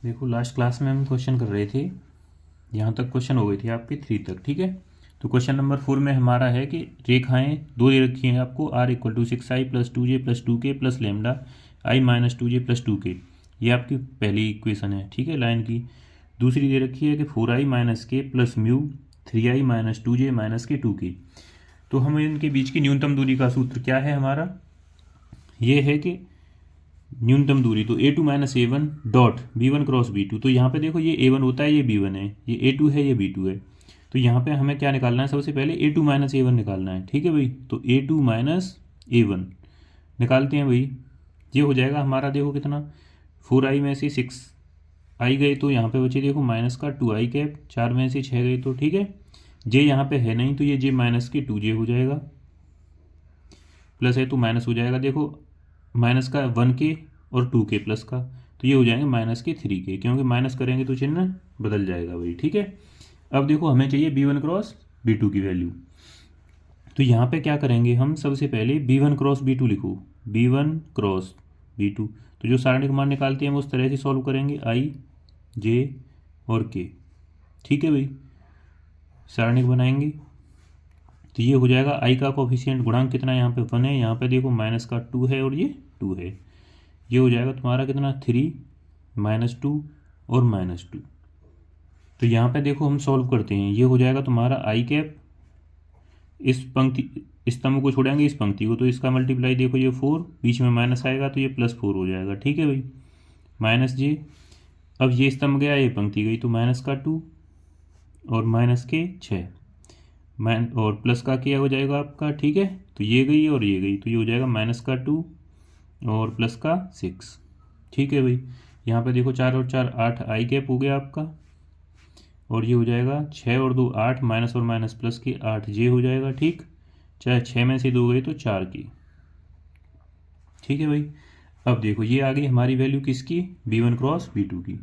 देखो last class में हम क्वेश्चन कर रहे थे, यहाँ तक क्वेश्चन हो गई थी आपकी 3 तक, ठीक है। तो क्वेश्चन नंबर 4 में हमारा है कि रेखाएं दो दे रखी हैं आपको, r equal to 6i plus 2j plus 2k plus lambda i minus 2j plus 2k, ये आपकी पहली इक्वेशन है, ठीक है, लाइन की। दूसरी दे रखी है कि 4i माइनस के plus mu 3i minus 2j minus के 2k। तो हम इनके बीच की न्यूनतम दूरी का सूत्र क्या है हमारा, ये है कि न्यूनतम दूरी तो a2 minus a1 dot b1 cross b2। तो यहाँ पे देखो ये a1 होता है, ये b1 है, ये a2 है, ये b2 है। तो यहाँ पे हमें क्या निकालना है, सबसे पहले a2 माइनस a1 निकालना है, ठीक है भाई। तो a2 माइनस a1 निकालते हैं भाई, ये हो जाएगा हमारा, देखो कितना, 4i में से 6i गए तो यहाँ पे बचे देखो माइनस का 2i कैप, 4 में से 6 गए तो, ठीक है। जे यहाँ पे है नहीं तो ये जे माइनस के 2j हो जाएगा, प्लस है तो माइनस हो जाएगा, देखो माइनस का 1k और 2k प्लस का, तो ये हो जाएंगे माइनस के 3k, क्योंकि माइनस करेंगे तो चिन्ह बदल जाएगा भाई, ठीक है। अब देखो हमें चाहिए b1 क्रॉस b2 की वैल्यू। तो यहाँ पे क्या करेंगे हम, सबसे पहले b1 क्रॉस b2 लिखो, b1 क्रॉस b2। तो जो सारणिक मान निकालते हैं हम उस तरह से सॉल्व करेंगे, i j और k, ठीक है भाई। सारणिक बनाएंगे तो ये हो जाएगा, i का कोफिशिएंट गुणांक कितना है, यहाँ पे 1 है, यहाँ पे देखो माइनस का 2 है और ये 2 है। ये हो जाएगा तुम्हारा कितना, 3 माइनस 2 और माइनस 2। तो यहाँ पे देखो हम सॉल्व करते हैं, ये हो जाएगा तुम्हारा आई कैप, इस पंक्ति इस स्तंभ को छोड़ेंगे इस पंक्ति को, तो इसका मल्टीप्लाई देखो ये 4, बीच में माइनस आएगा तो ये +4 हो जाएगा, ठीक है भाई। माइनस जे, अब ये स्तंभ गया, ये पंक्ति गई, तो माइनस का 2 और माइनस के 6 और प्लस का क्या हो जाएगा आपका, ठीक है। तो ये गई और ये गई, तो ये हो जाएगा माइनस का 2 और प्लस का 6, ठीक है भाई। यहाँ पे देखो 4 और 4 8 आई कैप हो गया आपका, और ये हो जाएगा 6 और 2 8, माइनस और माइनस प्लस के 8 जे हो जाएगा, ठीक। चाहे 6 में से 2 गई तो 4 की, ठीक है भाई। अब देखो ये आ गई हमारी वैल्यू किसकी, b1 क्रॉस b2 की।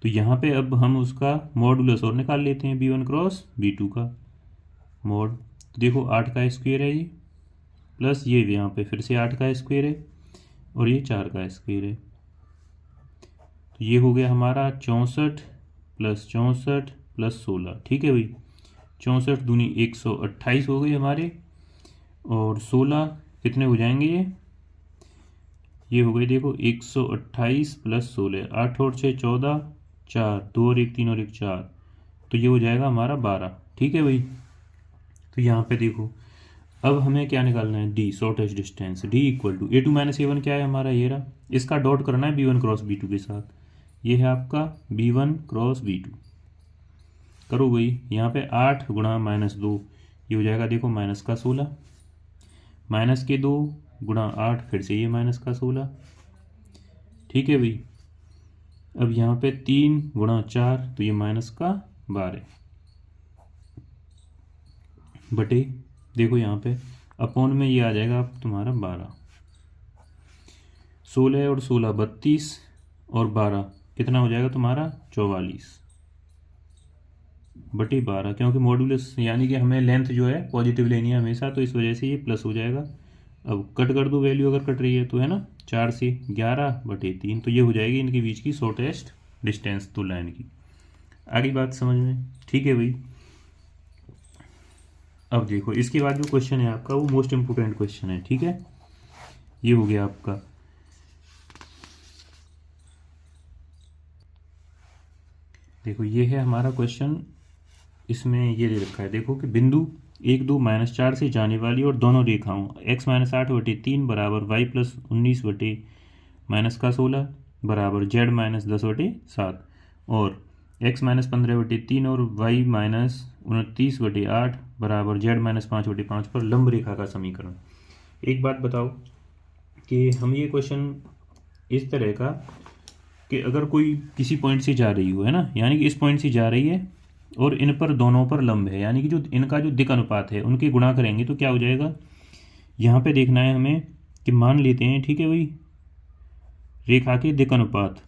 तो यहाँ पे अब हम उसका मॉडुलस और निकाल लेते हैं, b1 क्रॉस b2 का मॉड। तो देखो 8 का स्क्वायर है ये, प्लस ये यहाँ पे फिर से 8 का स्क्वायर है, और ये 4 का स्क्वायर है। तो ये हो गया हमारा 64 प्लस 64 प्लस 16, ठीक है भाई। 64 दूनी 128 हो गई हमारे, और 16 कितने हो जाएंगे ये हो गई देखो 128 प्लस 16, 8 और 6 14, 4 2 और 1 3 और 1 4, तो ये हो जाएगा हमारा 12, ठीक है भाई। तो यहाँ पे देखो अब हमें क्या निकालना है, D shortest distance, D equal to a2 minus a1 क्या है हमारा, ये रहा, इसका डॉट करना है b1 क्रॉस b2 के साथ, ये है आपका b1 क्रॉस b2। करो भाई, यहाँ पे 8 गुणा माइनस 2, ये हो जाएगा देखो माइनस का 16, माइनस के 2 गुणा 8 फिर से ये माइनस का 16, ठीक है भाई। अब यहाँ पे 3 गुणा 4 तो ये माइनस का 12 बटे, देखो यहाँ पे अपॉन में ये आ जाएगा अब तुम्हारा 12, 16 और 16 32 और 12 कितना हो जाएगा तुम्हारा 44 बटे 12, क्योंकि मॉडुलस यानी कि हमें लेंथ जो है पॉजिटिव लेनी है हमेशा, तो इस वजह से ये प्लस हो जाएगा। अब कट कर दो वैल्यू, अगर कट रही है तो, है ना, 4 से 11 बटे 3, तो ये हो जाएगी इनके बीच की शॉर्टेस्ट डिस्टेंस दो लाइन की। आगे बात समझ में, ठीक है भाई। अब देखो इसके बाद जो क्वेश्चन है आपका वो मोस्ट इंपोर्टेंट क्वेश्चन है, ठीक है। ये हो गया आपका, देखो ये है हमारा क्वेश्चन, इसमें ये दे रखा है देखो कि बिंदु 1 2 माइनस 4 से जाने वाली और दोनों रेखाओं x माइनस 8 बटे 3 बराबर y प्लस 19 बटे माइनस का 16 बराबर z माइनस 10 बटे 7 और x माइनस 15 बटे 3 और y माइनस 29 बटे 8 बराबर z माइनस 5 बटे 5 पर लंब रेखा का समीकरण। एक बात बताओ कि हम ये क्वेश्चन इस तरह का कि अगर कोई किसी पॉइंट से जा रही हो, है ना, यानी कि इस पॉइंट से जा रही है और इन पर दोनों पर लंब है, यानी कि जो इनका जो दिक् अनुपात है उनके गुणा करेंगे तो क्या हो जाएगा, यहाँ पे देखना है हमें कि मान लेते हैं, ठीक है भाई, रेखा के दिक् अनुपात,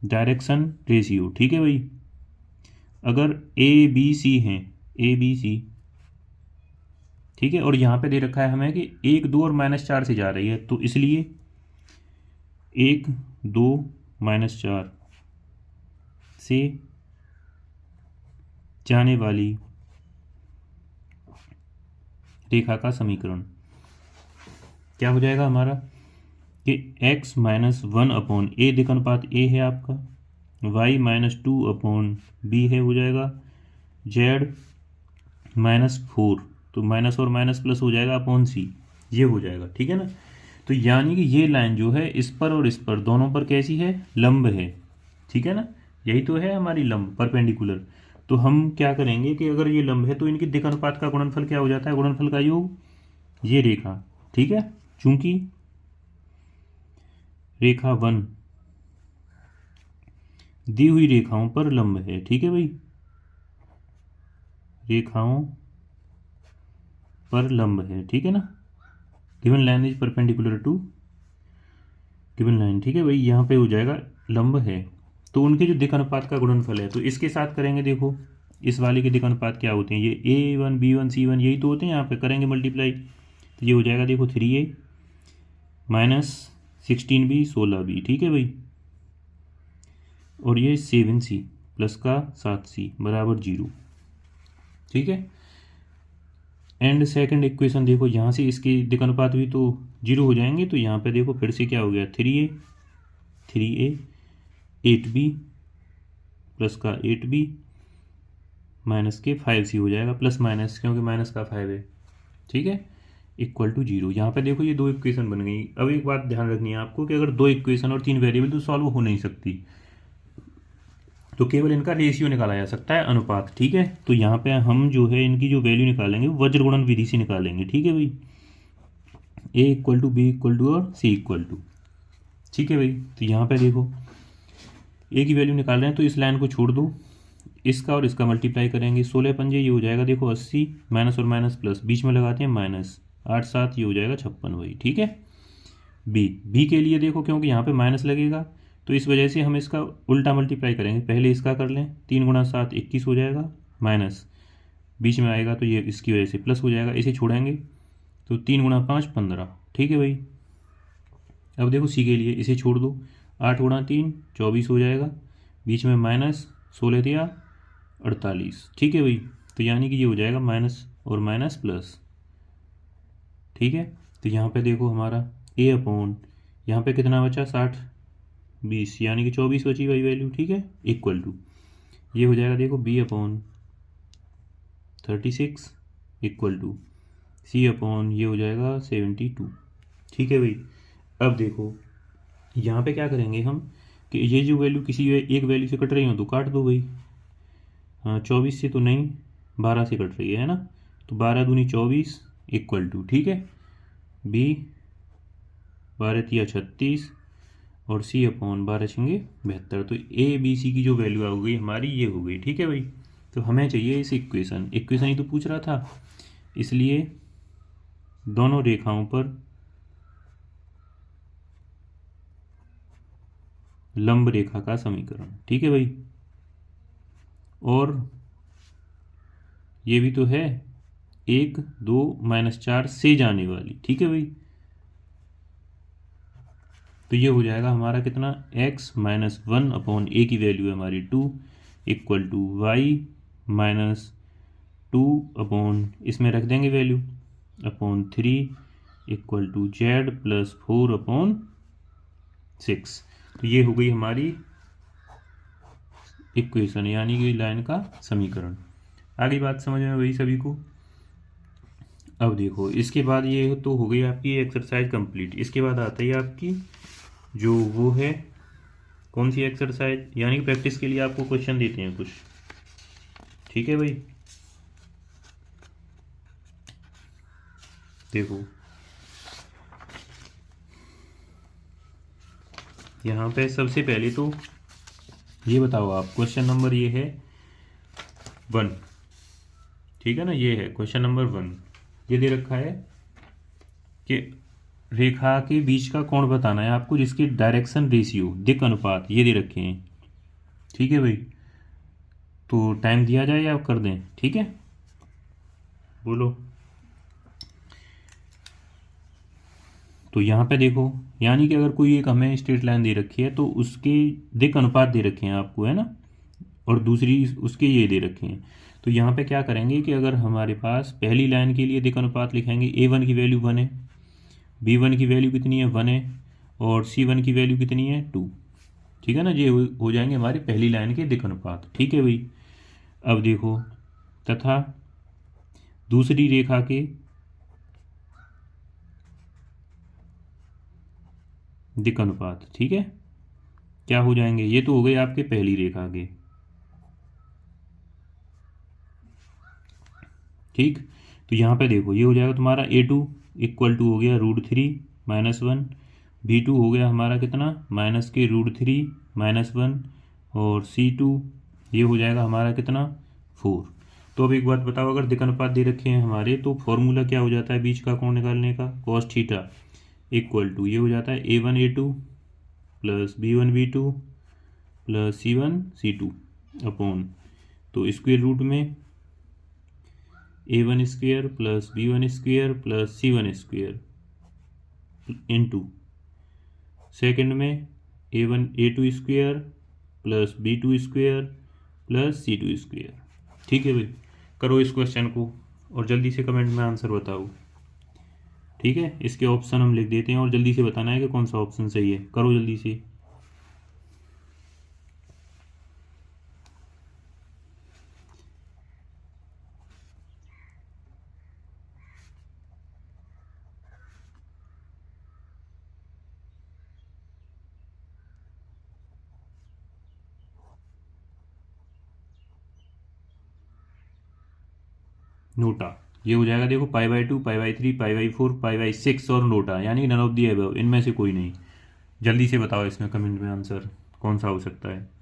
डायरेक्शन रेशियो, ठीक है भाई। अगर ए बी सी हैं, ए बी सी, ठीक है, और यहाँ पे दे रखा है हमें कि 1 2 और -4 से जा रही है, तो इसलिए 1 2-4 से जाने वाली रेखा का समीकरण क्या हो जाएगा हमारा कि x -1 अपॉन ए दिक् अनुपात a है आपका, y -2 अपॉन b है हो जाएगा, z -4 तो माइनस और माइनस प्लस हो जाएगा अपॉन c, ये हो जाएगा। ठीक है ना। तो यानी कि ये लाइन जो है इस पर और इस पर दोनों पर कैसी है, लंब है। ठीक है ना, यही तो है हमारी लंब, परपेंडिकुलर। तो हम क्या करेंगे कि अगर ये लंब है तो इनकी दिक् अनुपात का गुणनफल क्या हो जाता है, गुणनफल का योग, ये रेखा। ठीक है, चूंकि रेखा 1 दी हुई रेखाओं पर लंब है। ठीक है भाई, रेखाओं पर लंब है। ठीक है ना, given line is perpendicular to given line. ठीक है भाई, यहाँ पे हो जाएगा लंब है तो उनके जो दिक् अनुपात का गुणनफल है तो इसके साथ करेंगे। देखो इस वाले के दिक् अनुपात क्या होते हैं, ये A1 B1 C1 यही तो होते हैं, यहाँ पे करेंगे मल्टीप्लाई तो ये हो जाएगा देखो 3A -16B 16B। ठीक है भाई, और ये 7C प्लस का 7C बराबर 0। ठीक है, एंड सेकंड इक्वेशन देखो यहाँ से इसके दिक् अनुपात भी तो 0 हो जाएंगे, तो यहाँ पे देखो फिर से क्या हो गया 3A 8B प्लस का 8B माइनस के 5C हो जाएगा, प्लस माइनस क्योंकि माइनस का 5 है। ठीक है, इक्वल टू 0। यहाँ पे देखो ये दो इक्वेशन बन गई। अब एक बात ध्यान रखनी है आपको कि अगर दो इक्वेशन और 3 वेरिएबल तो सॉल्व हो नहीं सकती, तो केवल इनका रेशियो निकाला जा सकता है, अनुपात। ठीक है, तो यहाँ पे हम जो है इनकी जो वैल्यू निकालेंगे वज्र गुणन विधि से निकालेंगे। ठीक है भाई, A equal to B equal to और C इक्वल टू। ठीक है भाई, तो यहाँ पे देखो A की वैल्यू निकाल रहे हैं तो इस लाइन को छोड़ दो, इसका और इसका मल्टीप्लाई करेंगे, 16 पंजे ये हो जाएगा देखो 80, माइनस और माइनस प्लस बीच में लगाते हैं माइनस, 8 7 ये हो जाएगा 56 भाई। ठीक है, बी के लिए देखो क्योंकि यहाँ पे माइनस लगेगा तो इस वजह से हम इसका उल्टा मल्टीप्लाई करेंगे, पहले इसका कर लें, 3 × 7 21 हो जाएगा, माइनस बीच में आएगा तो ये इसकी वजह से प्लस हो जाएगा, इसे छोड़ेंगे तो 3 × 5 15। ठीक है भाई, अब देखो सी के लिए इसे छोड़ दो, 8 × 3 24 हो जाएगा, बीच में माइनस, 16 दिया 48। ठीक है भाई, तो यानी कि ये हो जाएगा माइनस और माइनस प्लस। ठीक है, तो यहाँ पे देखो हमारा ए अपॉन यहाँ पे कितना बचा 60 20 यानी कि 24 बची भाई वैल्यू। ठीक है, इक्वल टू ये हो जाएगा देखो B upon 36 equal to C upon ये हो जाएगा 72। ठीक है भाई, अब देखो यहाँ पे क्या करेंगे हम कि ये जो वैल्यू किसी एक वैल्यू से कट रही हो तो काट दो भाई। हाँ, 24 से तो नहीं 12 से कट रही है ना, तो 12 दूनी 24 इक्वल टू, ठीक है, बी 12 तिया 36 और सी अपॉन 12 छंगे 72। तो ए बी सी की जो वैल्यू आ गई हमारी ये हो गई। ठीक है भाई, तो हमें चाहिए इस इक्वेशन ही तो पूछ रहा था, इसलिए दोनों रेखाओं पर लंब रेखा का समीकरण। ठीक है भाई, और ये भी तो है 1 2 -4 से जाने वाली। ठीक है भाई, तो ये हो जाएगा हमारा कितना x -1 अपॉन ए की वैल्यू है हमारी 2 इक्वल टू वाई -2 अपॉन इसमें रख देंगे value upon 3 equal to z plus 4 upon 6। तो ये हो गई हमारी इक्वेशन यानी कि लाइन का समीकरण। आगे बात समझ में वही सभी को। अब देखो इसके बाद ये तो हो गई आपकी एक्सरसाइज कंप्लीट। इसके बाद आता है आपकी जो वो है कौन सी एक्सरसाइज, यानी कि प्रैक्टिस के लिए आपको क्वेश्चन देते हैं कुछ। ठीक है भाई, देखो यहाँ पे सबसे पहले तो ये बताओ आप, क्वेश्चन नंबर ये है 1। ठीक है ना, ये है क्वेश्चन नंबर 1। ये दे रखा है कि रेखा के बीच का कोण बताना है आपको जिसकी डायरेक्शन रेशियो दिक् अनुपात ये दे रखे हैं। ठीक है भाई, तो टाइम दिया जाए या कर दें? ठीक है, बोलो। तो यहाँ पे देखो, यानी कि अगर कोई एक हमें स्ट्रेट लाइन दे रखी है तो उसके दिक् अनुपात दे रखे हैं आपको, है ना, और दूसरी उसके ये दे रखे हैं। तो यहाँ पे क्या करेंगे कि अगर हमारे पास पहली लाइन के लिए दिक् अनुपात लिखेंगे, A1 की वैल्यू 1 है, B1 की वैल्यू कितनी है 1 है, और C1 की वैल्यू कितनी है 2। ठीक है ना, ये हो जाएंगे हमारी पहली लाइन के दिक् अनुपात। ठीक है भाई। अब देखो, तथा दूसरी रेखा के दिक् अनुपात, ठीक है, क्या हो जाएंगे, ये तो हो गए आपके पहली रेखा के। ठीक, तो यहाँ पे देखो ये हो जाएगा तुम्हारा A2 इक्वल टू हो गया √3 - 1, B2 हो गया हमारा कितना -√3 - 1, और C2 ये हो जाएगा हमारा कितना 4। तो अब एक बात बताओ, अगर दिक् अनुपात दे रखे हैं हमारे तो फॉर्मूला क्या हो जाता है बीच का कोण निकालने का, cos थीटा इक्वल टू ये हो जाता है A1 A2 + B1 B2 + C1 C2 upon, तो स्क्वायर रूट में A1 square + B1 square + C1 square into second में A1 A2 square + B2 square + C2 square. ठीक है भाई, करो इस क्वेश्चन को और जल्दी से कमेंट में आंसर बताओ। ठीक है, इसके ऑप्शन हम लिख देते हैं और जल्दी से बताना है कि कौन सा ऑप्शन सही है। करो जल्दी से। नोटा, ये हो जाएगा देखो π/2 π/3 π/4 π/6 और नोटा, यानी नन ऑफ दी अबव, इनमें से कोई नहीं। जल्दी से बताओ इसमें कमेंट में आंसर कौन सा हो सकता है।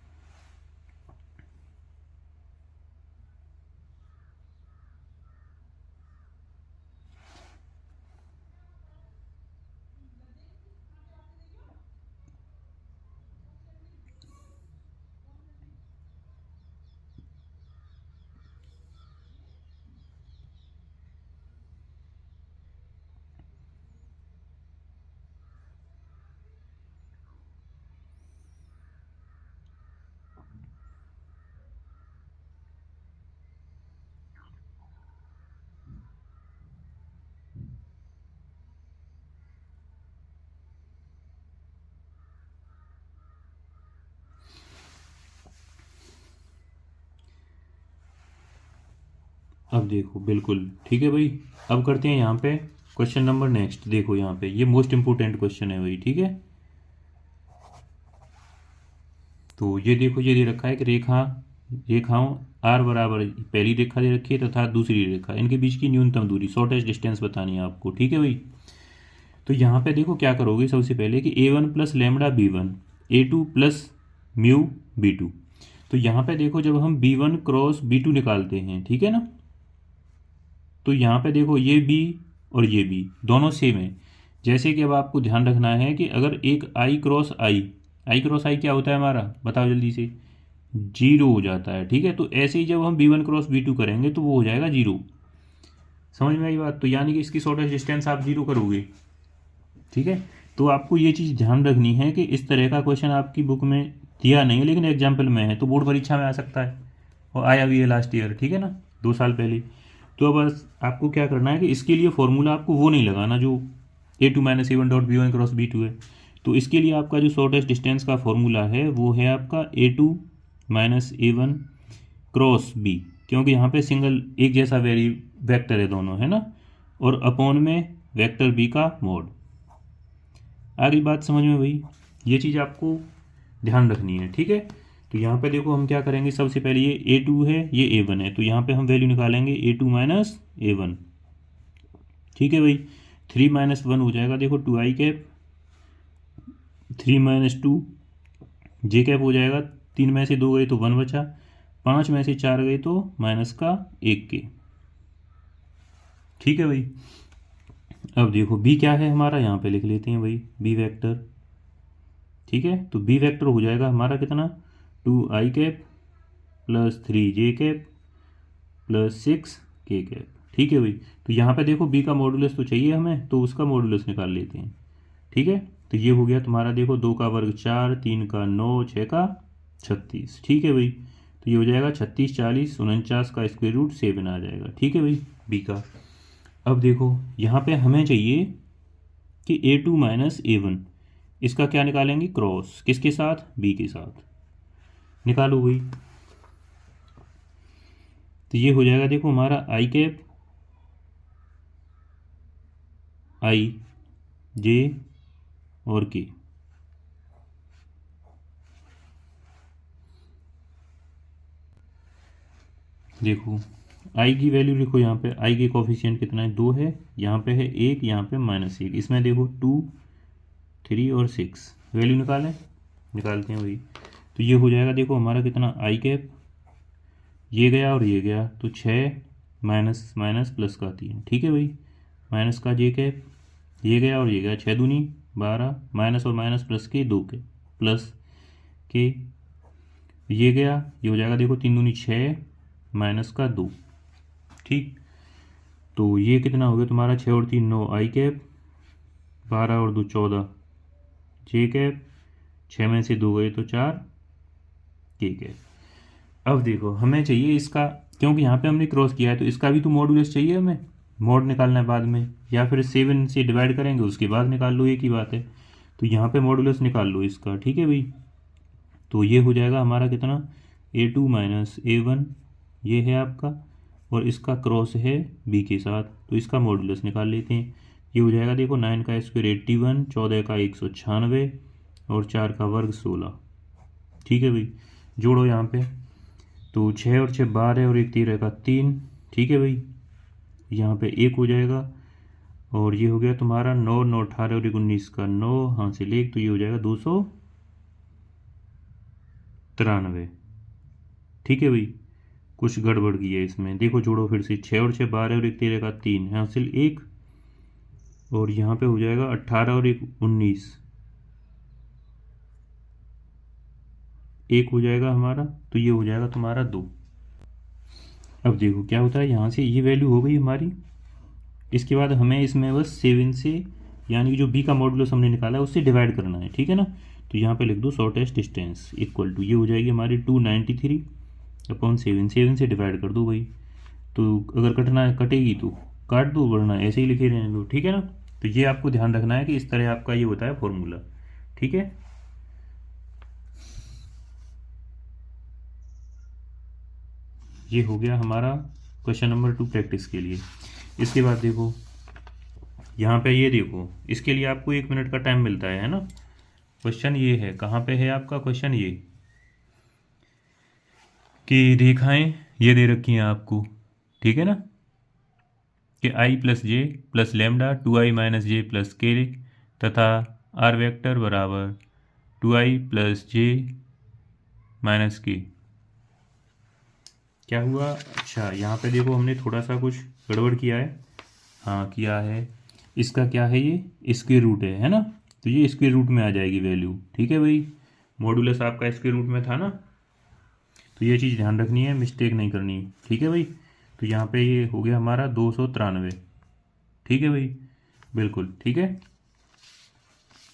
अब देखो बिल्कुल ठीक है भाई। अब करते हैं यहाँ पे क्वेश्चन नंबर नेक्स्ट। देखो यहाँ पे ये मोस्ट इंपोर्टेंट क्वेश्चन है भाई, ठीक है। तो ये देखो, ये दे रखा है कि रेखाओं आर बराबर पहली रेखा दे रखी है तथा दूसरी रेखा, इनके बीच की न्यूनतम दूरी शॉर्टेस्ट डिस्टेंस बतानी है आपको, ठीक है भाई। तो यहाँ पे देखो क्या करोगे, सबसे पहले कि A1 + λ B1 A2 + μ B2। तो यहाँ पे देखो जब हम B1 × B2 निकालते हैं, ठीक है ना, तो यहाँ पे देखो ये B और ये B दोनों सेम है। जैसे कि अब आपको ध्यान रखना है कि अगर एक I × I क्या होता है हमारा, बताओ जल्दी से, 0 हो जाता है, ठीक है। तो ऐसे ही जब हम B1 × B2 करेंगे तो वो हो जाएगा 0। समझ में आई बात। तो यानी कि इसकी शॉर्टेस्ट डिस्टेंस आप 0 करोगे, ठीक है। तो आपको ये चीज़ ध्यान रखनी है कि इस तरह का क्वेश्चन आपकी बुक में दिया नहीं है, लेकिन एग्जाम्पल में है, तो बोर्ड परीक्षा में आ सकता है और आया भी है लास्ट ईयर, ठीक है ना, 2 साल पहले। तो बस आपको क्या करना है कि इसके लिए फॉर्मूला आपको वो नहीं लगाना जो A2 - A1 B1 × B2 है। तो इसके लिए आपका जो शॉर्टेस्ट डिस्टेंस का फॉर्मूला है वो है आपका A2 - A1 × B, क्योंकि यहाँ पे सिंगल एक जैसा वेक्टर है दोनों, है ना, और अपॉन में वेक्टर B का मोड। आ गई बात समझ में भाई। ये चीज़ आपको ध्यान रखनी है, ठीक है। तो यहाँ पे देखो हम क्या करेंगे, सबसे पहले ये A2 है ये A1 है, तो यहाँ पे हम वैल्यू निकालेंगे A2 - A1, ठीक है भाई। 3 - 1 हो जाएगा देखो 2i कैप, 3 - 2 j कैप हो जाएगा, 3 में से 2 गए तो 1 बचा, 5 में से 4 गए तो -1 ठीक है भाई। अब देखो B क्या है हमारा, यहाँ पे लिख लेते हैं भाई B वेक्टर, ठीक है। तो B वेक्टर हो जाएगा हमारा कितना, 2i cap + 3j cap + 6k cap, ठीक है भाई। तो यहाँ पे देखो B का मॉडुलस तो चाहिए हमें, तो उसका मॉडुलस निकाल लेते हैं। ठीक है। तो ये हो गया तुम्हारा, देखो 2 का वर्ग 4, 3 का 9, 6 का 36, ठीक है भाई। तो ये हो जाएगा 36, 40, 49 का स्क्वायर रूट 7 आ जाएगा, ठीक है भाई, बी का। अब देखो यहाँ पे हमें चाहिए कि A2 माइनस A1, इसका क्या निकालेंगे, क्रॉस, किसके साथ, बी के साथ, निकालो भाई। तो ये हो जाएगा, देखो हमारा आई कैप आई जे और के, देखो आई की वैल्यू लिखो, यहाँ पे आई के कोफिशिएंट कितना है, 2 है, यहाँ पे है 1, यहाँ पे -1, इसमें देखो 2, 3 और 6, वैल्यू निकालते हैं वही। तो ये हो जाएगा, देखो हमारा कितना, आई कैप, ये गया और ये गया, तो 6 माइनस माइनस प्लस का 3, ठीक है भाई, माइनस का जे कैप, ये गया और ये गया, 6 दूनी 12, माइनस और माइनस प्लस के 2 के, प्लस के, ये गया, ये हो जाएगा, देखो 3 दूनी 6, माइनस का 2, ठीक। तो ये कितना हो गया तुम्हारा, 6 और 3 9 आई कैप, 12 और 2 14 जे कैप, 6 में से 2 गए तो 4 के कैप। अब देखो हमें चाहिए इसका, क्योंकि यहाँ पे हमने क्रॉस किया है तो इसका भी तो मॉडुलस चाहिए हमें, मॉड निकालना है बाद में, या फिर 7 से डिवाइड करेंगे उसके बाद निकाल लो, एक ही बात है। तो यहाँ पे मॉडुलस निकाल लो इसका, ठीक है भाई। तो ये हो जाएगा हमारा कितना, A2 माइनस A1, ये है आपका, और इसका क्रॉस है बी के साथ, तो इसका मॉडुलस निकाल लेते हैं। ये हो जाएगा, देखो 9 का स्क्वायर 81, 14 का 196 और 4 का वर्ग 16, ठीक है भाई। जोड़ो यहाँ पे, तो 6 और 6 12 और 1 13 का 3, ठीक है भाई। यहाँ पे 1 हो जाएगा, और ये हो गया तुम्हारा 9 9 18 और 1 19 का 9, हासिल 1, तो ये हो जाएगा 293, ठीक है भाई। कुछ गड़बड़ की है इसमें, देखो जोड़ो फिर से, 6 और 6 12 और 1 13 का 3, हासिल 1, और यहाँ पे हो जाएगा 18 और 1 19, 1 हो जाएगा हमारा, तो ये हो जाएगा तुम्हारा 2। अब देखो क्या होता है, यहाँ से ये वैल्यू हो गई हमारी, इसके बाद हमें इसमें बस 7 से, यानी कि जो बी का मॉडुलस हमने निकाला है उससे डिवाइड करना है, ठीक है ना। तो यहाँ पे लिख दो शॉर्टेस्ट डिस्टेंस इक्वल टू, ये हो जाएगी हमारी 293 अपॉन 7, 7 से डिवाइड कर दो भाई। तो अगर कटना कटेगी तो काट दो, वरना ऐसे ही लिखे रहने दो, ठीक है ना। तो ये आपको ध्यान रखना है कि इस तरह आपका ये होता है फॉर्मूला, ठीक है। ये हो गया हमारा क्वेश्चन नंबर 2 प्रैक्टिस के लिए। इसके बाद देखो यहाँ पे, ये देखो इसके लिए आपको 1 मिनट का टाइम मिलता है ना। क्वेश्चन ये है, कहाँ पे है आपका क्वेश्चन, ये कि रेखाएं ये दे रखी हैं आपको, ठीक है ना, कि आई प्लस जे प्लस लेमडा 2i माइनस जे प्लस के तथा आर वेक्टर बराबर 2i प्लस जे माइनस के। क्या हुआ, अच्छा यहाँ पे देखो हमने थोड़ा सा कुछ गड़बड़ किया है, हाँ किया है। इसका क्या है, ये स्क्वायर रूट है ना, तो ये स्क्वायर रूट में आ जाएगी वैल्यू, ठीक है भाई। मॉडुलस आपका स्क्वायर रूट में था ना, तो ये चीज़ ध्यान रखनी है, मिस्टेक नहीं करनी, ठीक है भाई। तो यहाँ पे ये हो गया हमारा 293, ठीक है भाई, बिल्कुल ठीक है।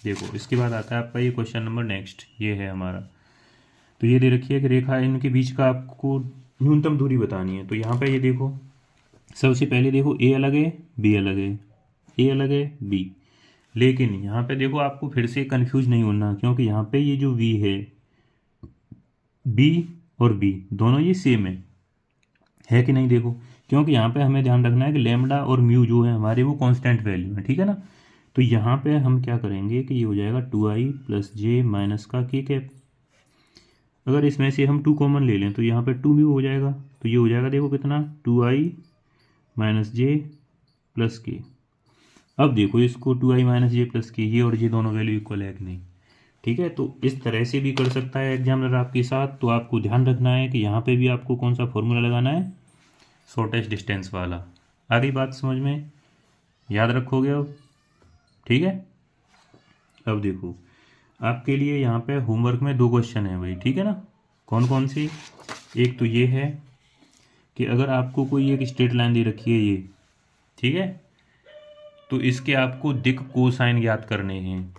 देखो इसके बाद आता है आपका ये क्वेश्चन नंबर नेक्स्ट, ये है हमारा। तो ये दे रखी है कि रेखा इनके बीच का आपको न्यूनतम दूरी बतानी है। तो यहाँ पे ये देखो, सबसे पहले देखो ए अलग है, बी अलग है, ए अलग है, बी। लेकिन यहाँ पे देखो आपको फिर से कंफ्यूज नहीं होना, क्योंकि यहाँ पे ये जो वी है, बी और बी दोनों ये सेम है कि नहीं, देखो, क्योंकि यहाँ पे हमें ध्यान रखना है कि लेमडा और म्यू जो है हमारे वो कांस्टेंट वैल्यू है, ठीक है ना। तो यहाँ पे हम क्या करेंगे कि ये हो जाएगा 2i प्लस जे माइनस का के कैप। अगर इसमें से हम 2 कॉमन ले लें तो यहाँ पे 2 म्यू हो जाएगा, तो ये हो जाएगा देखो कितना, 2i माइनस जे प्लस के। अब देखो इसको 2i माइनस जे प्लस के, ये और ये दोनों वैल्यू इक्वल है कि नहीं, ठीक है। तो इस तरह से भी कर सकता है एग्जामिनर आपके साथ। तो आपको ध्यान रखना है कि यहाँ पे भी आपको कौन सा फॉर्मूला लगाना है, शॉर्टेस्ट डिस्टेंस वाला। आ गई बात समझ में, याद रखोगे अब, ठीक है। अब देखो आपके लिए यहाँ पे होमवर्क में 2 क्वेश्चन है भाई, ठीक है ना। कौन कौन सी, एक तो ये है कि अगर आपको कोई एक स्ट्रेट लाइन दे रखी है ये, ठीक है, तो इसके आपको दिक कोसाइन ज्ञात करने हैं।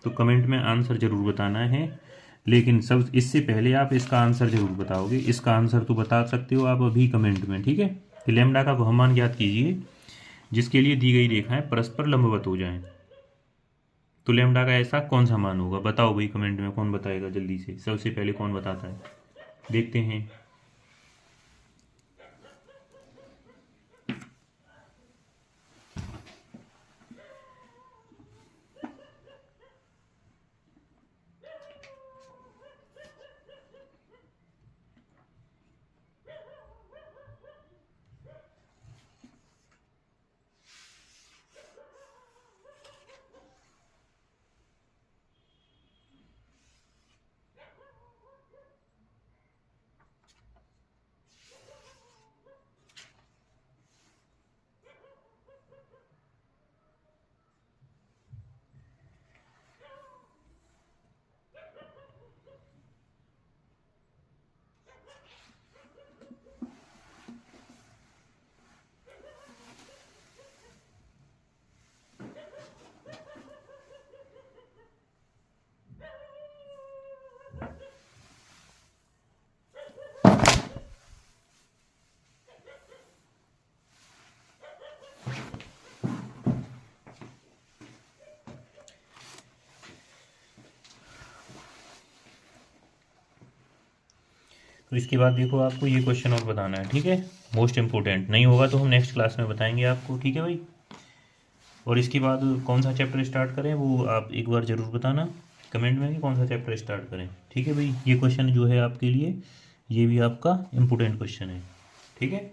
तो कमेंट में आंसर जरूर बताना है, लेकिन सब इससे पहले आप इसका आंसर जरूर बताओगे। इसका आंसर तो बता सकते हो आप अभी कमेंट में, ठीक है। कि लैम्डा का वह मान ज्ञात कीजिए जिसके लिए दी गई रेखाएं परस्पर लंबवत हो जाएं। तो लैम्डा का ऐसा कौन सा मान होगा, बताओ भाई कमेंट में, कौन बताएगा जल्दी से, सबसे पहले कौन बताता है, देखते हैं। तो इसके बाद देखो आपको ये क्वेश्चन और बताना है, ठीक है। मोस्ट इंपॉर्टेंट, नहीं होगा तो हम नेक्स्ट क्लास में बताएंगे आपको, ठीक है भाई। और इसके बाद कौन सा चैप्टर स्टार्ट करें वो आप एक बार ज़रूर बताना कमेंट में कि कौन सा चैप्टर स्टार्ट करें, ठीक है भाई। ये क्वेश्चन जो है आपके लिए, ये भी आपका इम्पोर्टेंट क्वेश्चन है, ठीक है।